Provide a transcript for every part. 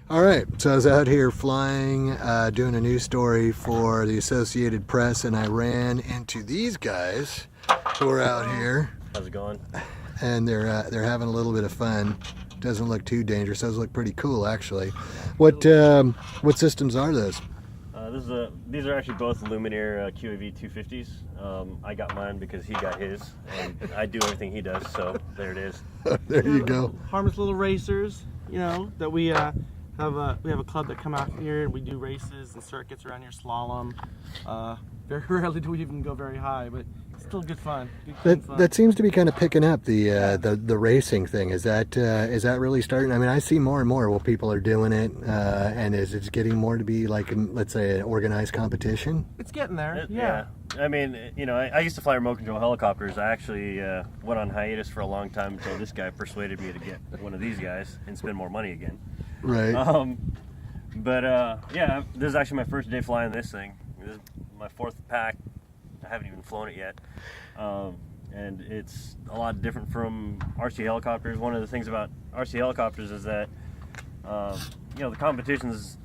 All right, so I was out here flying, doing a news story for the Associated Press, and I ran into these guys who are out here. How's it going? And they're having a little bit of fun. Doesn't look too dangerous. Does look pretty cool, actually. What systems are those? These are actually both Luminaire QAV 250s. I got mine because he got his, and I do everything he does. So there it is. There you go. Harmless little racers, you know, that we have a club that come out here and we do races and circuits around here, slalom. Very rarely do we even go very high, but it's still good fun. That seems to be kind of picking up the racing thing. Is that really starting? I mean, I see more and more while people are doing it, and is it getting more to be like, let's say, an organized competition? It's getting there. Yeah. I mean, you know, I used to fly remote control helicopters. I actually went on hiatus for a long time until this guy persuaded me to get one of these guys and spend more money again. Right. Yeah, this is actually my first day flying this thing. This is my fourth pack. I haven't even flown it yet. And it's a lot different from RC helicopters. One of the things about RC helicopters is that, you know, the competitions,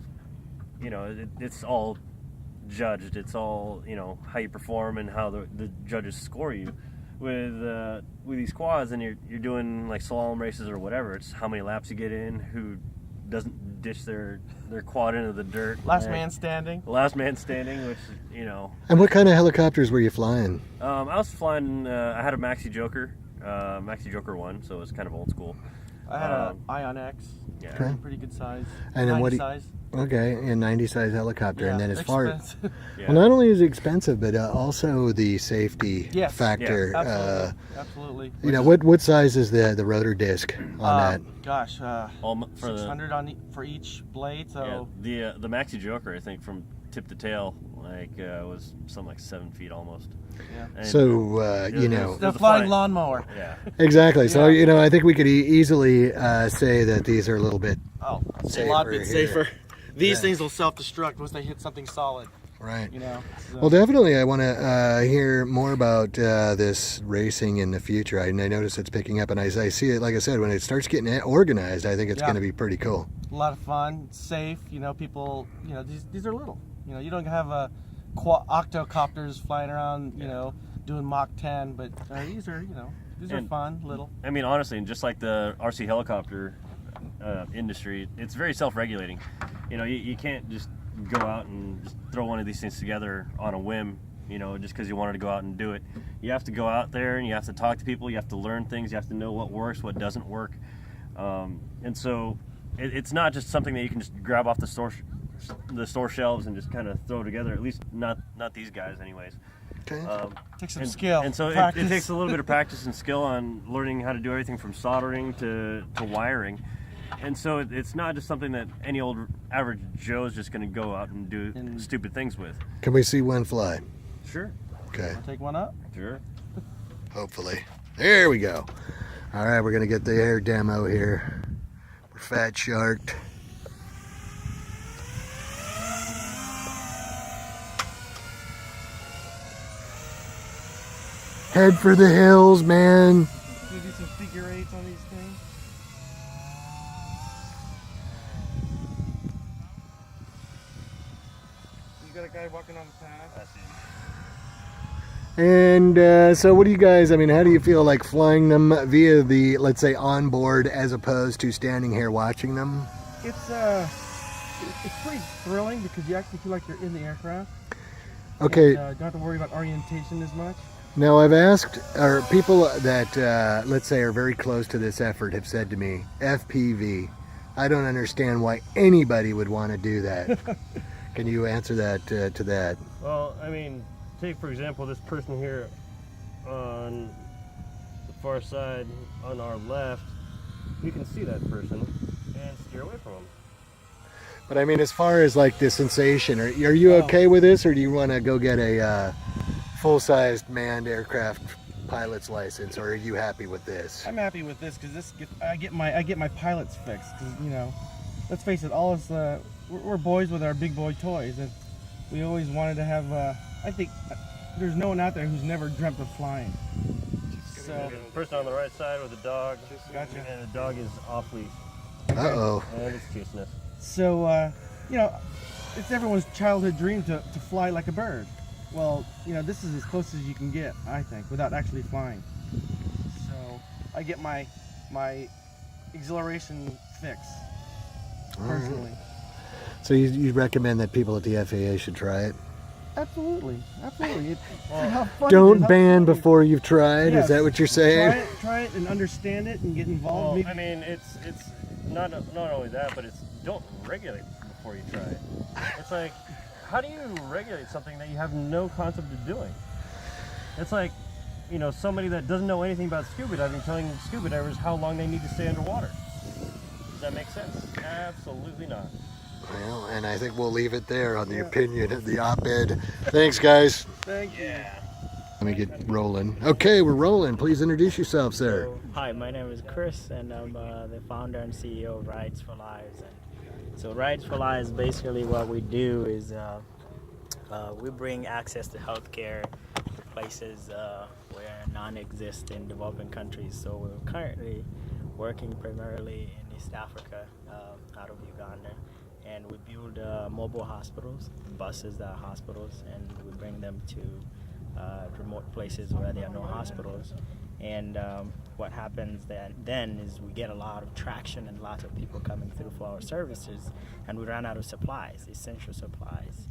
you know, it's all judged. It's all, you know, how you perform and how the judges score you. With these quads, and you're doing like slalom races or whatever, it's how many laps you get in, who doesn't ditch their quad into the dirt. Last man standing. Last man standing, which, you know. And what kind of helicopters were you flying? I was flying, I had a Maxi Joker 1, so it was kind of old school. I had an Ion X. Yeah. Okay. Pretty good size. And then 90 size. Okay, a 90 size helicopter, Yeah, and then as far expensive. Yeah. well, not only is it expensive, but also the safety Yes. factor. Absolutely. Absolutely. You know, what size is the rotor disc on that? Gosh, For 600 for each blade. So yeah, the Maxi Joker, I think, from tip to tail, like was something like 7 feet almost. yeah. And So you know, The flying lawnmower. Yeah. exactly. So Yeah. you know, I think we could easily say that these are a little bit Oh, a Safer lot bit here. safer. These Yeah. things will self-destruct once they hit something solid. right. You know. So. Well, definitely, I want to hear more about this racing in the future. I notice it's picking up, and I see it. Like I said, when it starts getting organized, I think it's Yeah. going to be pretty cool. A lot of fun, safe. You know, people. You know, these are little. You know, you don't have octocopters flying around. You know, doing Mach 10, but these are And- fun, little. I mean, honestly, and just like the RC helicopter industry, it's very self-regulating. You know, you can't just go out and just throw one of these things together on a whim, you know, just because you wanted to go out and do it. You have to go out there and you have to talk to people, you have to learn things, you have to know what works, what doesn't work. And so it's not just something that you can just grab off the store shelves and just kind of throw together, at least not these guys anyways. Okay. Takes some skill. And so it takes a little bit of practice and skill on learning how to do everything from soldering to wiring. And so it's not just something that any old average Joe's just going to go out and do stupid things with. Can we see one fly? Sure. Okay. Take one up. Sure. Hopefully. There we go. All right, we're going to get the air demo here. We're fat sharked. Head for the hills, man. You do some figure eights on these things. You got a guy walking on the path. That's it. And so what do you guys, I mean, how do you feel like flying them via the, let's say, onboard as opposed to standing here watching them? It's pretty thrilling because you actually feel like you're in the aircraft. Okay. And, don't have to worry about orientation as much. Now I've asked, or people that, let's say, are very close to this effort have said to me, FPV. I don't understand why anybody would want to do that. Can you answer that to that? Well, I mean, take for example this person here on the far side on our left. You can see that person and steer away from them. But I mean, as far as like the sensation, are you okay with this, or do you want to go get a full-sized manned aircraft pilot's license, or are you happy with this? I'm happy with this because I get my pilot's fix. Because you know, let's face it, all us we're boys with our big boy toys, and we always wanted to have. I think there's no one out there who's never dreamt of flying. So The person on the right side with the dog, Gotcha. and the dog is off leash. Uh-oh. And it's too sniff. So, you know, it's everyone's childhood dream to fly like a bird. Well, you know, this is as close as you can get, I think, without actually flying. So I get my exhilaration fix, personally. So you recommend that people at the FAA should try it? Absolutely. It, Well, how fun Don't how ban fun. before you've tried? Yes. Is that what you're saying? Try it and understand it and get involved. Well, Maybe- I mean, it's not only that, but it's don't regulate before you try it. It's like, how do you regulate something that you have no concept of doing? It's like, you know, somebody that doesn't know anything about scuba diving telling scuba divers how long they need to stay underwater. Does that make sense? Absolutely not. Well, and I think we'll leave it there on the opinion of the op-ed. Thanks, guys. Thank you. Let me get rolling. Okay, we're rolling. Please introduce yourself, sir. Hi, my name is Chris, and I'm the founder and CEO of Rides for Lives. And so, Rides for Lives, basically, what we do is we bring access to healthcare to places where none exist in developing countries. So, we're currently working primarily in East Africa, out of Uganda, and we build mobile hospitals, buses that are hospitals, and we bring them to remote places where there are no hospitals. And what happens then is we get a lot of traction and lots of people coming through for our services, and we run out of supplies, essential supplies.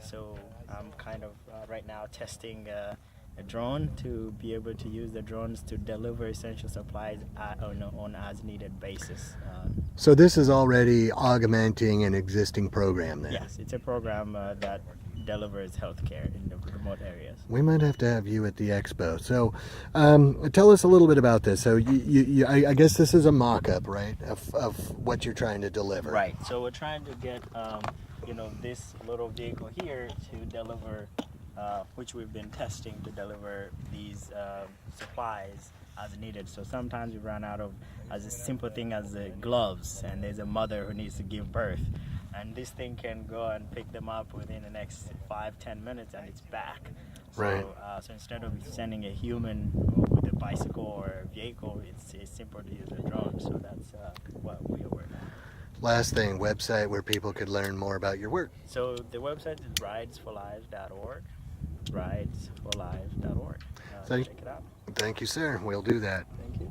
So I'm kind of right now testing a drone to be able to use the drones to deliver essential supplies on as needed basis. So this is already augmenting an existing program then? Yes, it's a program that delivers healthcare in the remote areas. We might have to have you at the expo. So tell us a little bit about this. So I guess this is a mock-up, right, of what you're trying to deliver. Right. So we're trying to get this little vehicle here to deliver, which we've been testing to deliver these supplies as needed. So sometimes we run out of as a simple thing as gloves, and there's a mother who needs to give birth, and this thing can go and pick them up within the next 5-10 minutes, and it's back. So, Right. So instead of sending a human with a bicycle or a vehicle, it's simple to use a drone. So that's what we are working on. Last thing, website where people could learn more about your work. So the website is ridesforlives.org. Ridesforlives.org. Thank- Check it out. Thank you, sir. We'll do that. Thank you.